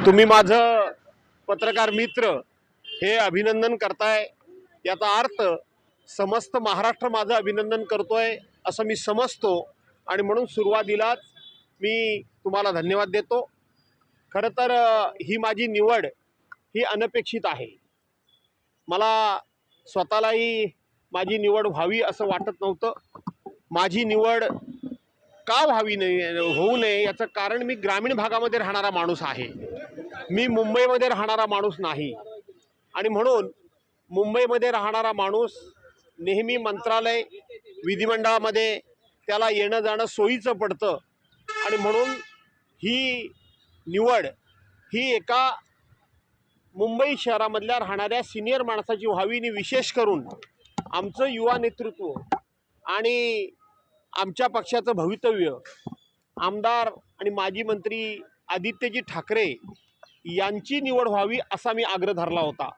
तुम्ही माझं पत्रकार मित्र हे अभिनंदन करताय, याचा अर्थ समस्त महाराष्ट्र माझं अभिनंदन करतोय असं मी समजतो आणि म्हणून सुरुवातीलाच मी तुम्हाला धन्यवाद देतो। खरं तर ही माझी निवड ही अनपेक्षित आहे। मला स्वतःलाही माझी निवड व्हावी असं वाटत नव्हतं। माझी निवड का व्हावी होऊ नये याचं कारण मी ग्रामीण भागामध्ये राहणारा माणूस आहे, मी मुंबईमध्ये राहणारा माणूस नाही। आणि म्हणून मुंबईमध्ये राहणारा माणूस नेहमी मंत्रालय विधिमंडळामध्ये त्याला येणं जाणं सोयीचं पडतं आणि म्हणून ही निवड ही एका मुंबई शहरामधल्या राहणाऱ्या सिनियर माणसाची व्हावी आणि विशेष करून आमचं युवा नेतृत्व आणि आमच्या पक्षाचं भवितव्य आमदार आणि माजी मंत्री आदित्यजी ठाकरे यांची निवड व्हावी असा मी आग्रह धरला होता।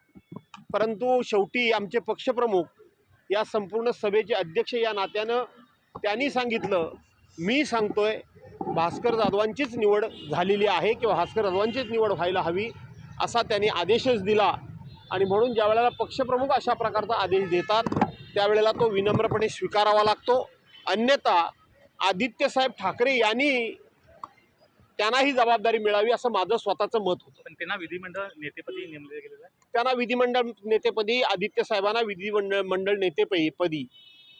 परंतु शेवटी आमचे पक्षप्रमुख या संपूर्ण सभेचे अध्यक्ष या नात्यानं त्यांनी सांगितलं, मी सांगतोय भास्कर जाधवांचीच निवड झालेली आहे किंवा भास्कर जाधवांचीच निवड व्हायला हवी असा त्यांनी आदेशच दिला। आणि म्हणून ज्या वेळेला पक्षप्रमुख अशा प्रकारचा आदेश देतात त्यावेळेला तो विनम्रपणे स्वीकारावा लागतो, अन्यथा आदित्यसाहेब ठाकरे यांनी त्यांना ही जबाबदारी मिळावी असं माझं स्वतःचं मत होतं। पण त्यांना विधिमंडळ नेतेपदी नेमले गेलेलं आहे। त्यांना विधिमंडळ नेतेपदी आदित्य साहेबांना विधिमंडळ नेतेपदी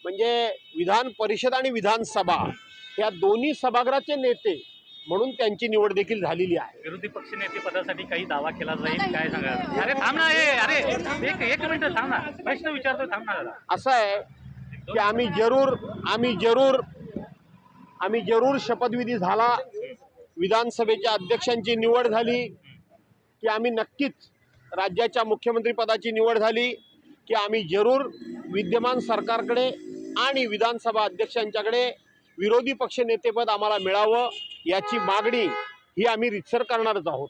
म्हणजे विधान परिषद आणि विधानसभा या दोन्ही सभागृहाचे नेते म्हणून त्यांची निवड देखील झालेली आहे। विरोधी पक्ष नेते पदासाठी काही दावा केला जाईल काय सांगा? अरे थांब ना, अरे एक मिनिट थांब ना, प्रश्न विचारतो, थांब ना। असं आहे की आम्ही जरूर शपथविधी झाला, विधानसभेच्या अध्यक्षांची निवड झाली की आम्ही नक्कीच राज्याच्या मुख्यमंत्री पदाची निवड झाली की आम्ही जरूर विद्यमान सरकारकडे आणि विधानसभा अध्यक्षांच्याकडे विरोधी पक्ष नेतेपद आम्हाला मिळावं याची मागणी ही आम्ही रीतसर करणारच आहोत।